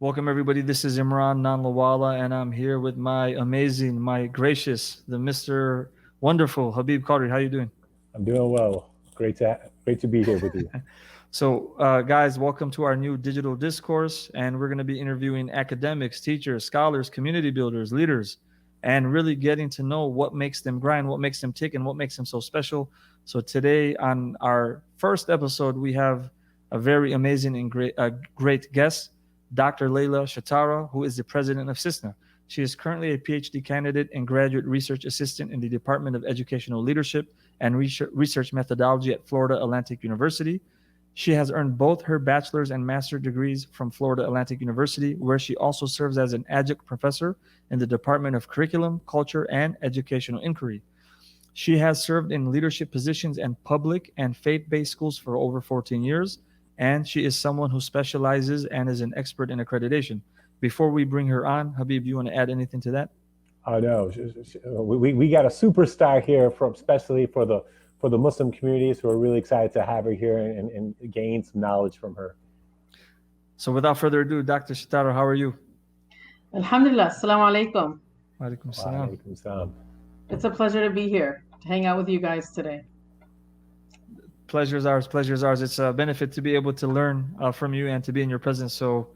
Welcome everybody. This is Imran Nanlawala, and I'm here with my amazing, my gracious, the Mr. Wonderful Habib Qadri. How you doing? I'm doing well. Great to be here with you. Guys, welcome to our new digital discourse, and we're going to be interviewing academics, teachers, scholars, community builders, leaders, and really getting to know what makes them grind, what makes them tick, and what makes them so special. So today, on our first episode, we have a very amazing and great guest, Dr. Leila Shatara, who is the president of CISNA. She is currently a PhD candidate and graduate research assistant in the Department of Educational Leadership and Research Methodology at Florida Atlantic University. She has earned both her bachelor's and master's degrees from Florida Atlantic University, where she also serves as an adjunct professor in the Department of Curriculum, Culture, and Educational Inquiry. She has served in leadership positions in public and faith-based schools for over 14 years, and she is someone who specializes and is an expert in accreditation. Before we bring her on, Habib, you want to add anything to that? Oh no, we got a superstar here from especially for the Muslim communities who are really excited to have her here and gain some knowledge from her. So without further ado, Dr. Shatara, how are you? Alhamdulillah, assalamu alaikum. Walaikum salam. Walaikum salam. It's a pleasure to be here, to hang out with you guys today. Pleasure's ours. Pleasure's ours. It's a benefit to be able to learn from you and to be in your presence. So,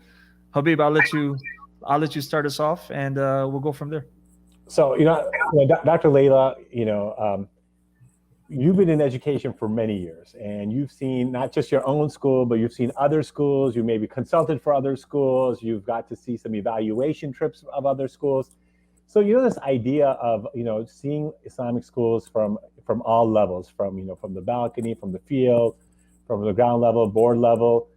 Habib, I'll let you start us off, and we'll go from there. So, Dr. Leila, you've been in education for many years, and you've seen not just your own school, but you've seen other schools. You maybe consulted for other schools. You've got to see some evaluation trips of other schools. So, this idea of, seeing Islamic schools from all levels, from the balcony, from the field, from the ground level, board level.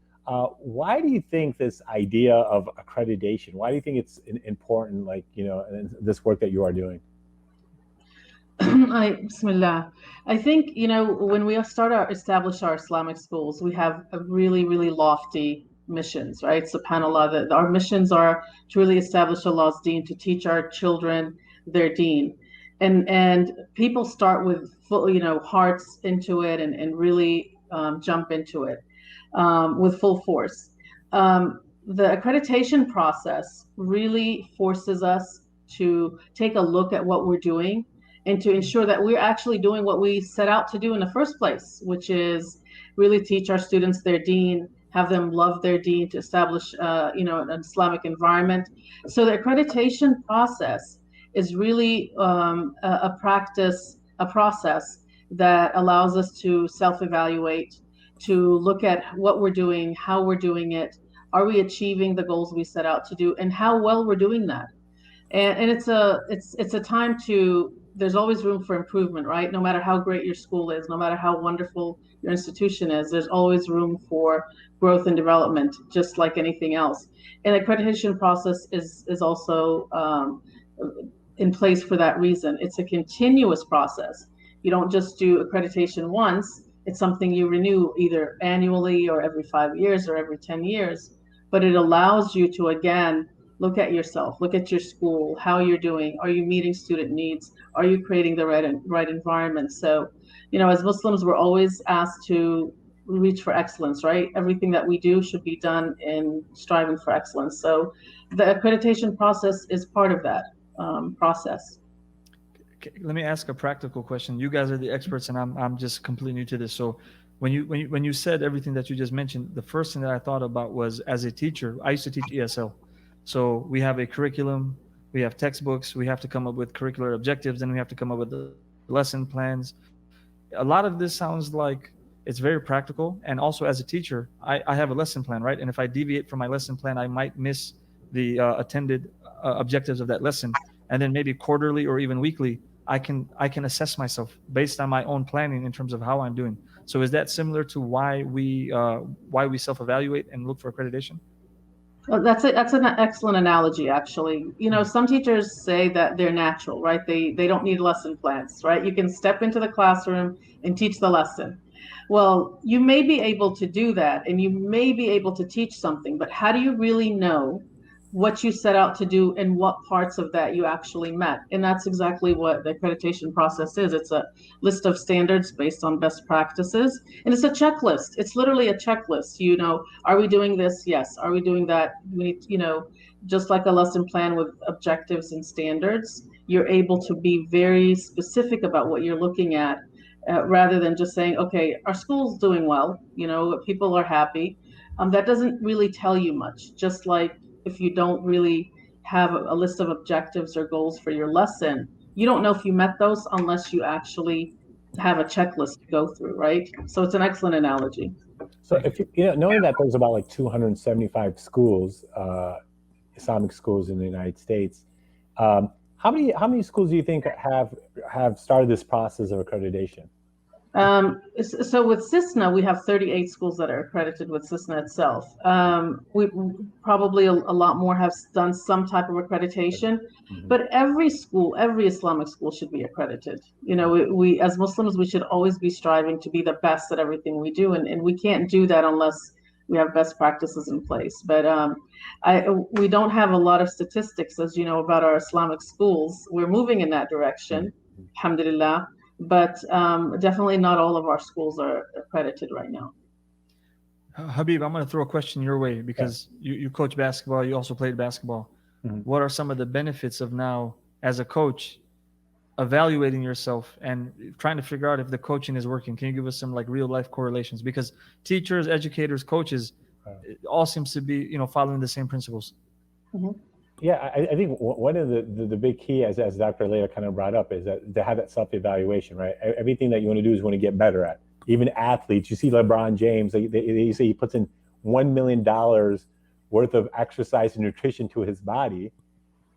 Why do you think this idea of accreditation, why do you think it's important, in this work that you are doing? Bismillah. I think, when we establish our Islamic schools, we have a really, really lofty missions, right? SubhanAllah, that our missions are to really establish Allah's deen, to teach our children their deen. And people start with full, hearts into it and really jump into it with full force. The accreditation process really forces us to take a look at what we're doing and to ensure that we're actually doing what we set out to do in the first place, which is really teach our students their deen, have them love their deen, to establish an Islamic environment. So the accreditation process is really a process that allows us to self-evaluate, to look at what we're doing, how we're doing it, are we achieving the goals we set out to do, and how well we're doing that. And it's a time to, there's always room for improvement, right? No matter how great your school is, no matter how wonderful your institution is, there's always room for growth and development, just like anything else. And the accreditation process is also in place for that reason. It's a continuous process. You don't just do accreditation once. It's something you renew either annually or every 5 years or every 10 years. But it allows you to, again, look at yourself, look at your school, how you're doing. Are you meeting student needs? Are you creating the right environment? So, as Muslims, we're always asked to reach for excellence, right? Everything that we do should be done in striving for excellence. So the accreditation process is part of that process. Let me ask a practical question. You guys are the experts, and I'm just completely new to this. So when you said everything that you just mentioned, the first thing that I thought about was, as a teacher, I used to teach ESL. So we have a curriculum, we have textbooks, we have to come up with curricular objectives, and we have to come up with the lesson plans. A lot of this sounds like it's very practical. And also, as a teacher, I have a lesson plan, right? And if I deviate from my lesson plan, I might miss the attended objectives of that lesson. And then maybe quarterly or even weekly, I can assess myself based on my own planning in terms of how I'm doing. So is that similar to why we self-evaluate and look for accreditation? Well, that's an excellent analogy, actually. Some teachers say that they're natural, right? They don't need lesson plans, right? You can step into the classroom and teach the lesson. Well, you may be able to do that, and you may be able to teach something, but how do you really know what you set out to do and what parts of that you actually met. And that's exactly what the accreditation process is. It's a list of standards based on best practices, and it's a checklist. It's literally a checklist. Are we doing this? Yes. Are we doing that? We need, just like a lesson plan with objectives and standards, you're able to be very specific about what you're looking at, rather than just saying, okay, our school's doing well, people are happy. That doesn't really tell you much. Just like if you don't really have a list of objectives or goals for your lesson, you don't know if you met those unless you actually have a checklist to go through, right? So it's an excellent analogy. So if knowing that there's about like 275 schools, Islamic schools in the United States, how many schools do you think have started this process of accreditation? So with CISNA, we have 38 schools that are accredited with CISNA itself. We probably a lot more have done some type of accreditation, but every Islamic school should be accredited. We as Muslims, we should always be striving to be the best at everything we do, and we can't do that unless we have best practices in place. But we don't have a lot of statistics, as you know, about our Islamic schools. We're moving in that direction, alhamdulillah. But definitely not all of our schools are accredited right now. Habib, I'm going to throw a question your way because you coach basketball. You also played basketball. What are some of the benefits of now, as a coach, evaluating yourself and trying to figure out if the coaching is working? Can you give us some like real life correlations? Because teachers, educators, coaches, it all seems to be following the same principles. Yeah, I think one of the big key, as Dr. Leila kind of brought up, is that to have that self-evaluation, right? Everything that you want to do is want to get better at. Even athletes, you see LeBron James, they say he puts in $1 million worth of exercise and nutrition to his body.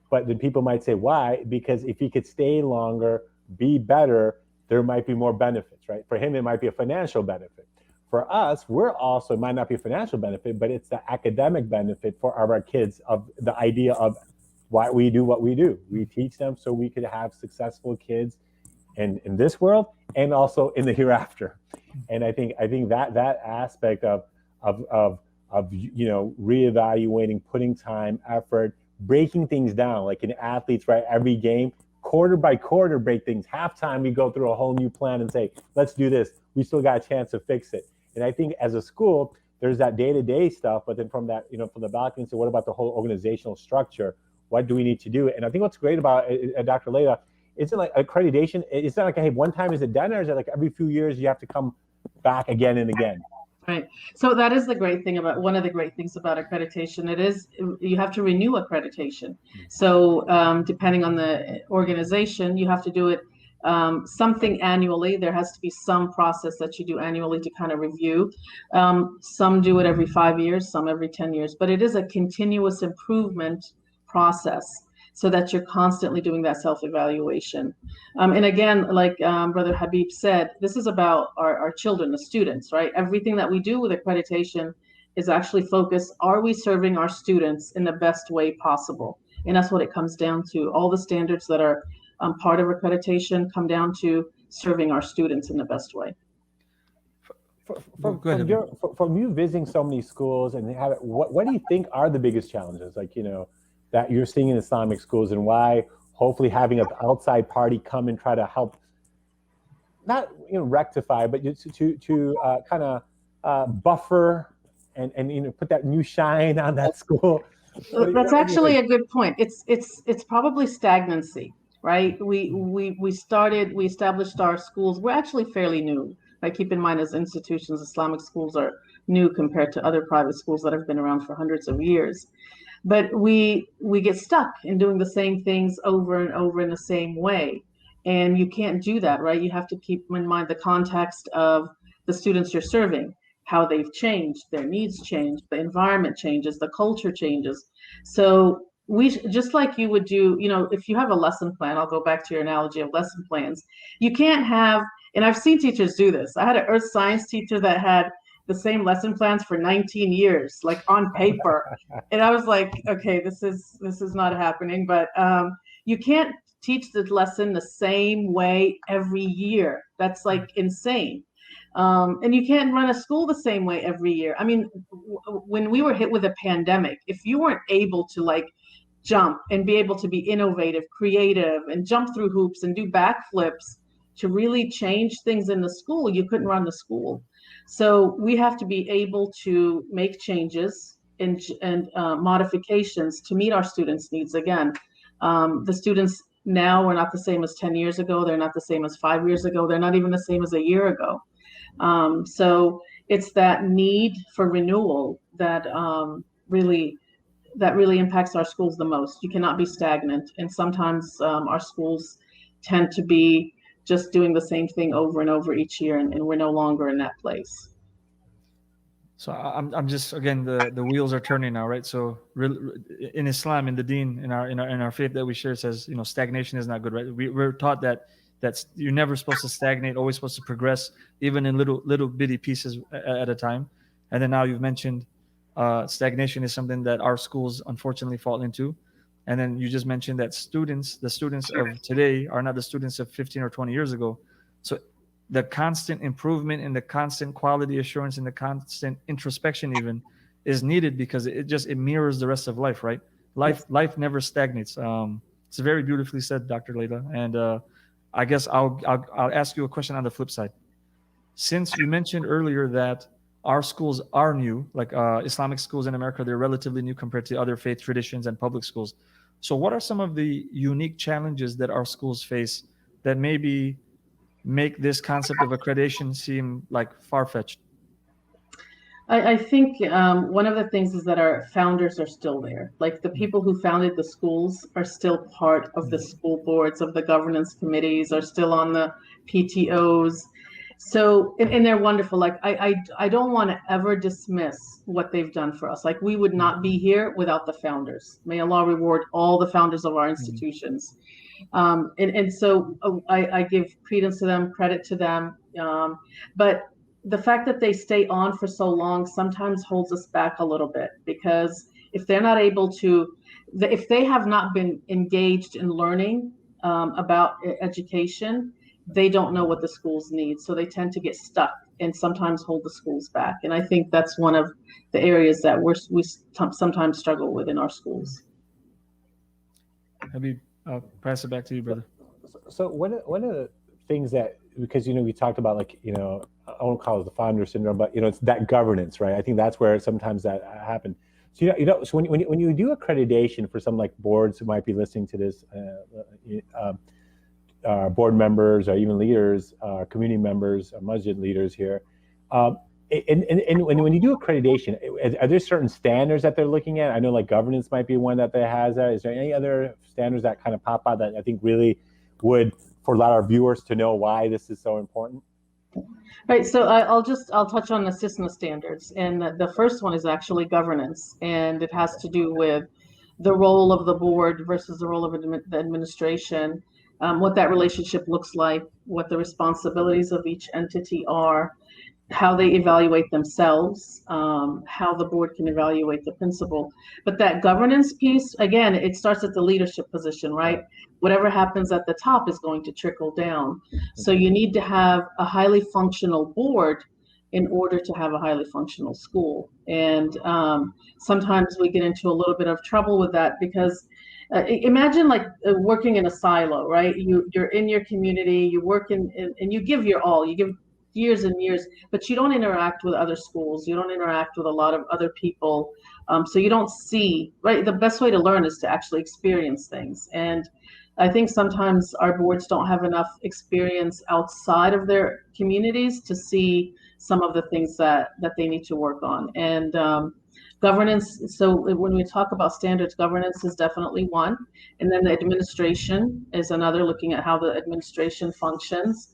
But then people might say, why? Because if he could stay longer, be better, there might be more benefits, right? For him, it might be a financial benefit. For us, it might not be a financial benefit, but it's the academic benefit for our kids, of the idea of why we do what we do. We teach them so we could have successful kids in this world and also in the hereafter. And I think that aspect of reevaluating, putting time, effort, breaking things down, like in athletes, right? Every game, quarter by quarter, break things. Halftime, we go through a whole new plan and say, let's do this. We still got a chance to fix it. And I think as a school, there's that day-to-day stuff, but then from that, from the balcony, so what about the whole organizational structure? What do we need to do? And I think what's great about Dr. Leila, isn't like accreditation, it's not like, hey, one time is it done, or is it like every few years you have to come back again and again? Right. So that is one of the great things about accreditation. It is, you have to renew accreditation. So depending on the organization, you have to do it something annually. There has to be some process that you do annually to kind of review. Some do it every 5 years, some every 10 years, but it is a continuous improvement process, so that you're constantly doing that self-evaluation. And again, like Brother Habib said, this is about our children, the students, right? Everything that we do with accreditation is actually focused, are we serving our students in the best way possible? And that's what it comes down to. All the standards that are part of accreditation come down to serving our students in the best way. From you visiting so many schools and what do you think are the biggest challenges, that you're seeing in Islamic schools, and why hopefully having an outside party come and try to help, not rectify, but to kind of buffer and put that new shine on that school? That's actually a good point. It's probably stagnancy, right? We established our schools. We're actually fairly new. Right? Keep in mind, as institutions, Islamic schools are new compared to other private schools that have been around for hundreds of years. But we get stuck in doing the same things over and over in the same way. And you can't do that, right? You have to keep in mind the context of the students you're serving, how they've changed, their needs change, the environment changes, the culture changes. So we, just like you would do, if you have a lesson plan, I'll go back to your analogy of lesson plans. You can't have, and I've seen teachers do this. I had an earth science teacher that had the same lesson plans for 19 years, like on paper. And I was like, okay, this is not happening. But you can't teach the lesson the same way every year. That's like insane. And you can't run a school the same way every year. I mean, when we were hit with a pandemic, if you weren't able to like jump and be able to be innovative, creative, and jump through hoops and do backflips to really change things in the school, you couldn't run the school. So we have to be able to make changes and modifications to meet our students' needs. Again, the students now are not the same as 10 years ago. They're not the same as 5 years ago. They're not even the same as a year ago. So it's that need for renewal that really impacts our schools the most. You cannot be stagnant, and sometimes our schools tend to be just doing the same thing over and over each year, and we're no longer in that place. So I'm just, again, the wheels are turning now, right? So in Islam, in the Deen, in our faith that we share, it says, stagnation is not good, right? We're taught that's you're never supposed to stagnate, always supposed to progress, even in little bitty pieces at a time. And then now you've mentioned stagnation is something that our schools unfortunately fall into. And then you just mentioned that the students of today are not the students of 15 or 20 years ago. So the constant improvement and the constant quality assurance and the constant introspection even is needed, because it mirrors the rest of life, right? Life never stagnates. It's very beautifully said, Dr. Leila. And I guess I'll ask you a question on the flip side. Since you mentioned earlier that our schools are new, like Islamic schools in America, they're relatively new compared to other faith traditions and public schools. So what are some of the unique challenges that our schools face that maybe make this concept of accreditation seem like far-fetched? I think one of the things is that our founders are still there. Like the people who founded the schools are still part of the school boards, of the governance committees, are still on the PTOs. So, and they're wonderful. Like I don't want to ever dismiss what they've done for us. Like we would not be here without the founders. May Allah reward all the founders of our institutions. And so I give credence to them, credit to them. But the fact that they stay on for so long sometimes holds us back a little bit, because if they're not able to, if they have not been engaged in learning about education, they don't know what the schools need. So they tend to get stuck and sometimes hold the schools back. And I think that's one of the areas that we sometimes struggle with in our schools. Maybe I'll pass it back to you, brother. So one of the things that, because we talked about, like, I won't call it the founder syndrome, but it's that governance, right? I think that's where sometimes that happens. So so when you do accreditation for some like boards who might be listening to this, board members or even leaders, community members, masjid leaders here, and when you do accreditation, are there certain standards that they're looking at? I know like governance might be one that they has that. Is there any other standards that kind of pop out that I think really would, for a lot of our viewers to know why this is so important? Right, so I'll touch on the CISNA standards, and the first one is actually governance, and it has to do with the role of the board versus the role of the administration, what that relationship looks like, what the responsibilities of each entity are, how they evaluate themselves, how the board can evaluate the principal. But that governance piece, again, it starts at the leadership position, right? Whatever happens at the top is going to trickle down. So you need to have a highly functional board in order to have a highly functional school. And sometimes we get into a little bit of trouble with that, because imagine like working in a silo, right? You're in your community, you work and you give your all, you give years and years, but you don't interact with other schools. You don't interact with a lot of other people. So you don't see, right? The best way to learn is to actually experience things. And I think sometimes our boards don't have enough experience outside of their communities to see some of the things that they need to work on. And governance, so when we talk about standards, governance is definitely one. And then the administration is another, looking at how the administration functions.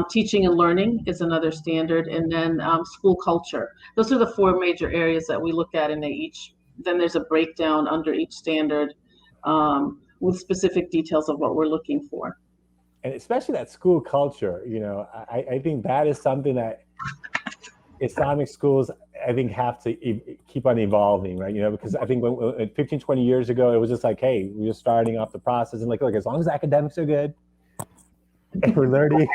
Teaching and learning is another standard, and then school culture. Those are the four major areas that we look at, and then there's a breakdown under each standard with specific details of what we're looking for. And especially that school culture, I think that is something that Islamic schools, I think, have to keep on evolving, right? Because I think when 15, 20 years ago, it was just like, hey, we're just starting off the process, and like, look, as long as academics are good and we're learning,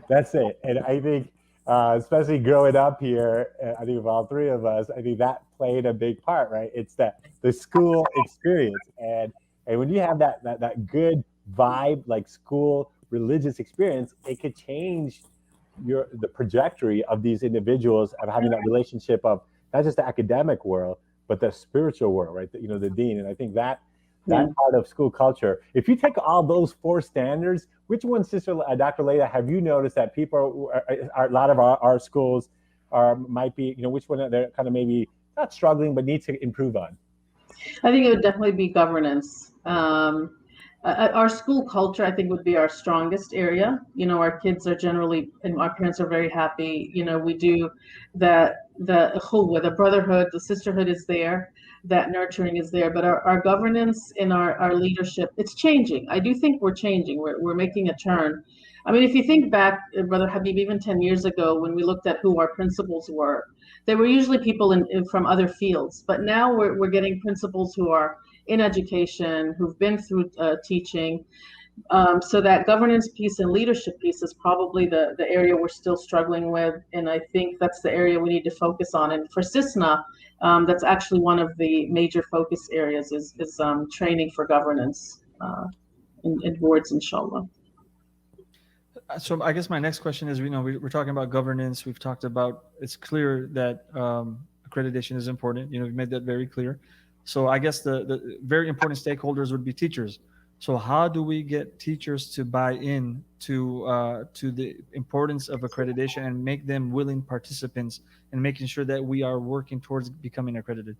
that's it. And I think especially growing up here. I think of all three of us, I think that played a big part, right? It's the school experience, and when you have that good vibe, like school religious experience, it could change the trajectory of these individuals of having that relationship of not just the academic world, but the spiritual world, right? The dean. And I think that part of school culture, if you take all those four standards, which one, Sister Dr. Leila, have you noticed that people are a lot of our schools might be, which one they're kind of maybe not struggling, but need to improve on? I think it would definitely be governance. Our school culture, I think, would be our strongest area. Our kids are generally, and our parents are very happy. We do the ukhuwah, the brotherhood, the sisterhood is there, that nurturing is there. But our governance and our leadership, it's changing. I do think we're changing. We're making a turn. I mean, if you think back, Brother Habib, even 10 years ago, when we looked at who our principals were, they were usually people from other fields. But now we're getting principals who are in education, who've been through teaching. So that governance piece and leadership piece is probably the area we're still struggling with. And I think that's the area we need to focus on. And for CISNA, that's actually one of the major focus areas is training for governance in boards, inshallah. So I guess my next question is, we're talking about governance. We've talked about, it's clear that accreditation is important. We've made that very clear. So I guess the very important stakeholders would be teachers. So how do we get teachers to buy in to the importance of accreditation and make them willing participants and making sure that we are working towards becoming accredited?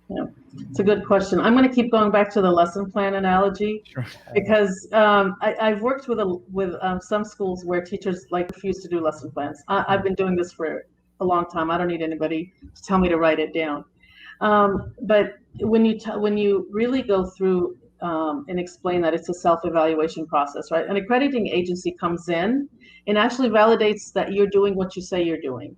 Yeah, it's a good question. I'm going to keep going back to the lesson plan analogy, Sure. Because I've worked with some schools where teachers refuse to do lesson plans. I've been doing this for a long time. I don't need anybody to tell me to write it down. But when you really go through and explain that it's a self-evaluation process, right? An accrediting agency comes in and actually validates that you're doing what you say you're doing.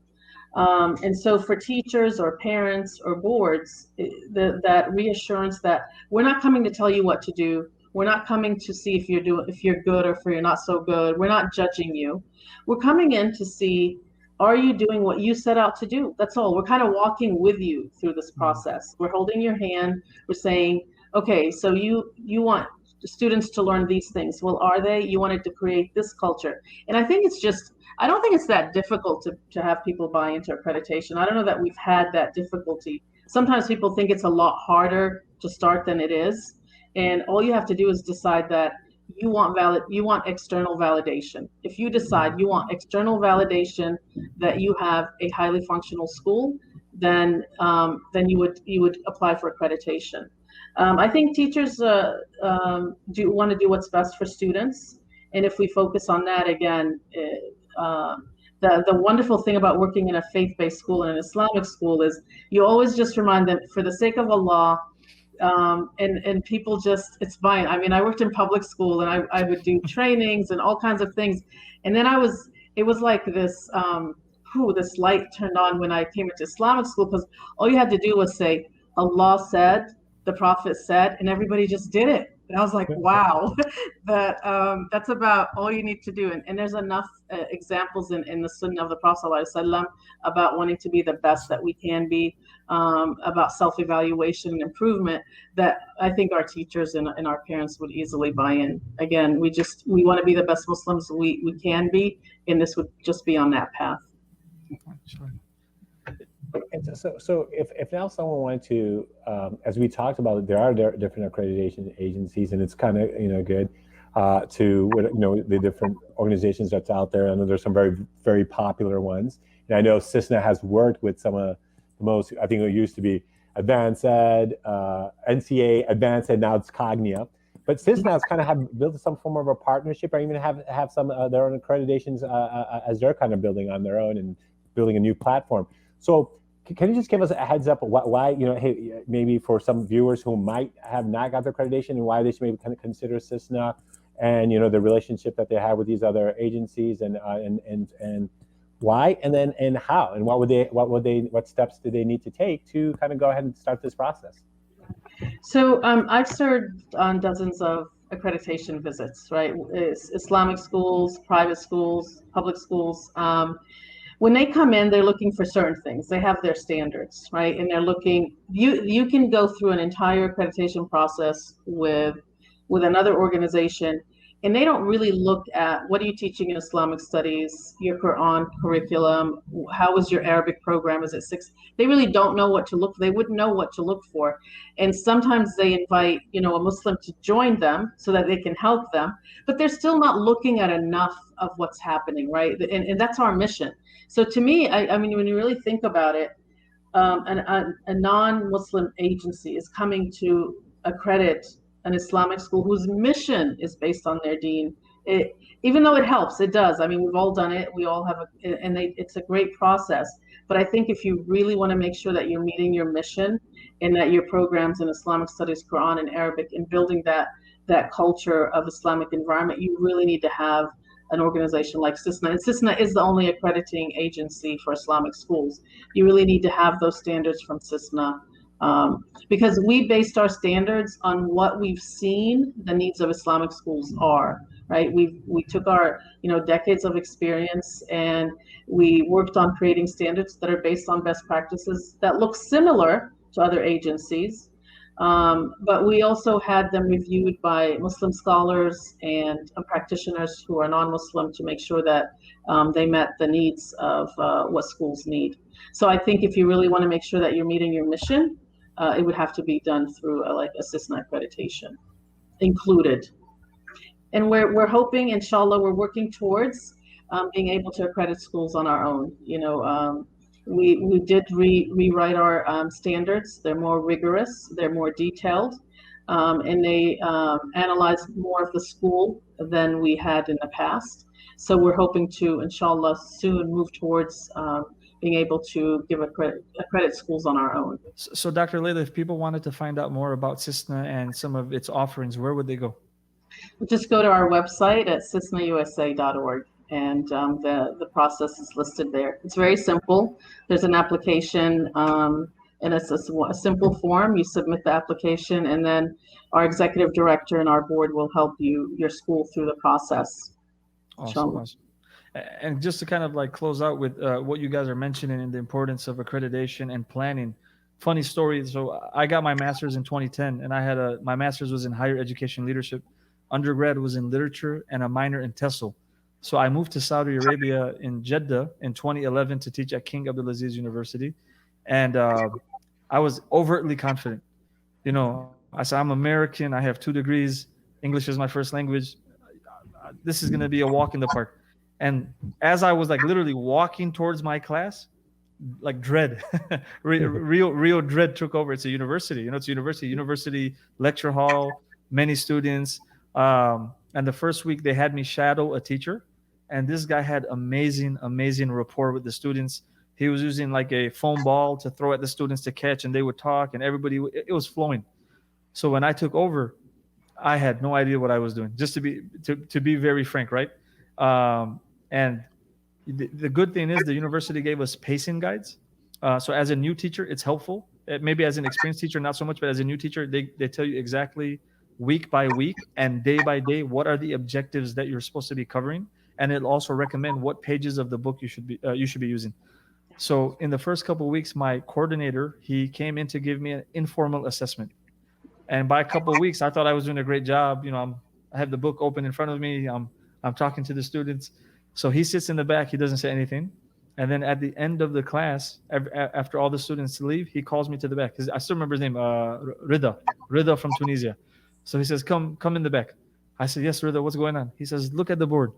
And so for teachers or parents or boards, that reassurance that we're not coming to tell you what to do. We're not coming to see if you're good or if you're not so good. We're not judging you. We're coming in to see, are you doing what you set out to do? That's all. We're kind of walking with you through this process. We're holding your hand. We're saying, okay, so you want students to learn these things. Well, are they? You wanted to create this culture. And I don't think it's that difficult to have people buy into accreditation. I don't know that we've had that difficulty. Sometimes people think it's a lot harder to start than it is. And all you have to do is decide that you want external validation. If you decide you want external validation that you have a highly functional school, then you would apply for accreditation. I think teachers do want to do what's best for students, and if we focus on that again, the wonderful thing about working in a faith-based school and an Islamic school is you always just remind them, for the sake of Allah, and people just, it's fine. I mean, I worked in public school and I would do trainings and all kinds of things, and then it was like this this light turned on when I came into Islamic school, because all you had to do was say, Allah said, the Prophet said, and everybody just did it. And I was like, wow, that's about all you need to do. And there's enough examples in the Sunnah of the Prophet ﷺ about wanting to be the best that we can be, about self-evaluation and improvement, that I think our teachers and our parents would easily buy in. Again, we want to be the best Muslims we can be, and this would just be on that path. Sure. And so if now someone wanted to, as we talked about, there are different accreditation agencies, and it's kind of good to the different organizations that's out there. I know there's some very, very popular ones, and I know CISNA has worked with some of the most. I think it used to be Advanced Ed, NCA Advanced Ed, now it's Cognia. But CISNA has kind of have built some form of a partnership, or even have some their own accreditations as they're kind of building on their own and building a new platform. So can you just give us a heads up of why, hey, maybe for some viewers who might have not got the accreditation, and why they should maybe kind of consider CISNA, and the relationship that they have with these other agencies, and why, and how, and what steps do they need to take to kind of go ahead and start this process? So I've served on dozens of accreditation visits, right? Islamic schools, private schools, public schools. when they come in, they're looking for certain things. They have their standards, right? And they're looking, you can go through an entire accreditation process with another organization, and they don't really look at what are you teaching in Islamic studies, your Quran curriculum, how is your Arabic program, is it six? They really don't know what to look for. They wouldn't know what to look for. And sometimes they invite, a Muslim to join them so that they can help them, but they're still not looking at enough of what's happening, right? And that's our mission. So to me, I mean, when you really think about it, a non-Muslim agency is coming to accredit an Islamic school whose mission is based on their deen. Even though it helps, it does. I mean, we've all done it. We all have, it's a great process. But I think if you really want to make sure that you're meeting your mission and that your programs in Islamic studies, Quran, and Arabic, and building that culture of Islamic environment, you really need to have an organization like CISNA. And CISNA is the only accrediting agency for Islamic schools. You really need to have those standards from CISNA, because we based our standards on what we've seen the needs of Islamic schools are, right? We took our decades of experience, and we worked on creating standards that are based on best practices that look similar to other agencies. But we also had them reviewed by Muslim scholars and practitioners who are non-Muslim to make sure that they met the needs of what schools need. So I think if you really want to make sure that you're meeting your mission, it would have to be done through like a CISNA accreditation included. And we're hoping, inshallah, we're working towards being able to accredit schools on our own. We did rewrite our standards. They're more rigorous, they're more detailed, and they analyze more of the school than we had in the past. So we're hoping to, inshallah, soon move towards being able to give accredit schools on our own. So, Dr. Leila, if people wanted to find out more about CISNA and some of its offerings, where would they go? Just go to our website at cisnausa.org. And the process is listed there. It's very simple. There's an application, and it's a simple form. You submit the application, and then our executive director and our board will help your school through the process. Awesome. And just to kind of like close out with what you guys are mentioning and the importance of accreditation and planning. Funny story. So I got my master's in 2010, and I had my master's was in higher education leadership. Undergrad was in literature, and a minor in TESOL. So I moved to Saudi Arabia in Jeddah in 2011 to teach at King Abdulaziz University. And I was overtly confident. I said, I'm American. I have 2 degrees. English is my first language. This is going to be a walk in the park. And as I was like literally walking towards my class, like dread, real dread took over. It's a university. It's a university lecture hall, many students. And the first week they had me shadow a teacher, and this guy had amazing rapport with the students. He was using like a foam ball to throw at the students to catch, and they would talk, and it was flowing. So when I took over, I had no idea what I was doing, just to be very frank, right? And the good thing is the university gave us pacing guides. So as a new teacher, it's helpful. Maybe as an experienced teacher, not so much, but as a new teacher, they tell you exactly week by week and day by day what are the objectives that you're supposed to be covering, and it'll also recommend what pages of the book you should be using. So in the first couple of weeks, my coordinator, he came in to give me an informal assessment, and by a couple of weeks I thought I was doing a great job. I have the book open in front of me. I'm talking to the students. So he sits in the back, he doesn't say anything, and then at the end of the class, after all the students leave, he calls me to the back. I still remember his name, Rida from Tunisia. So he says, come in the back. I said, yes, Rida, what's going on? He says, look at the board.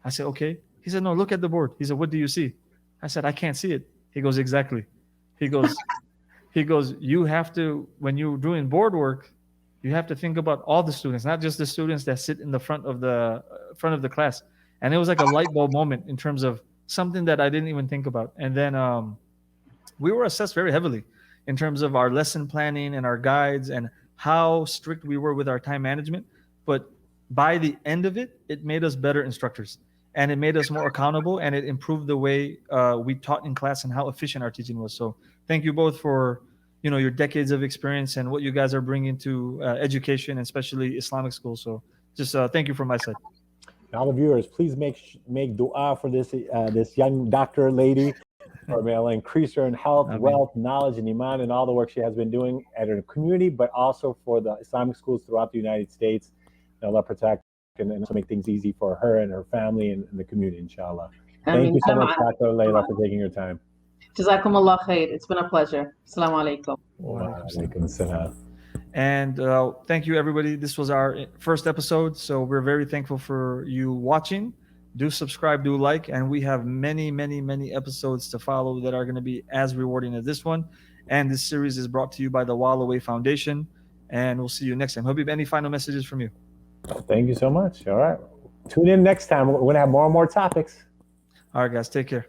I said, okay. He said, no, look at the board. He said, what do you see? I said, I can't see it. He goes, exactly. He goes, you have to, when you're doing board work, you have to think about all the students, not just the students that sit in the front of the class. And it was like a light bulb moment in terms of something that I didn't even think about. And then we were assessed very heavily in terms of our lesson planning and our guides and how strict we were with our time management. But by the end of it, it made us better instructors, and it made us more accountable, and it improved the way we taught in class and how efficient our teaching was. So thank you both for your decades of experience and what you guys are bringing to education, especially Islamic schools. So just thank you from my side. And all the viewers, please make dua for this young doctor lady, or may Allah increase her in health, Ameen. wealth, knowledge, and iman, and all the work she has been doing at her community, but also for the Islamic schools throughout the United States. May Allah protect and also make things easy for her and her family and the community, inshallah. Thank you so much, Dr. Leila, for taking your time. Jazakumullah khair. It's been a pleasure. Assalamu alaikum. Wa alaikum assalam. And thank you, everybody. This was our first episode, so we're very thankful for you watching. Do subscribe, do like, and we have many, many, many episodes to follow that are going to be as rewarding as this one. And this series is brought to you by the Wall Away Foundation. And we'll see you next time. Habib, any final messages from you? Thank you so much. All right. Tune in next time. We're going to have more and more topics. All right, guys. Take care.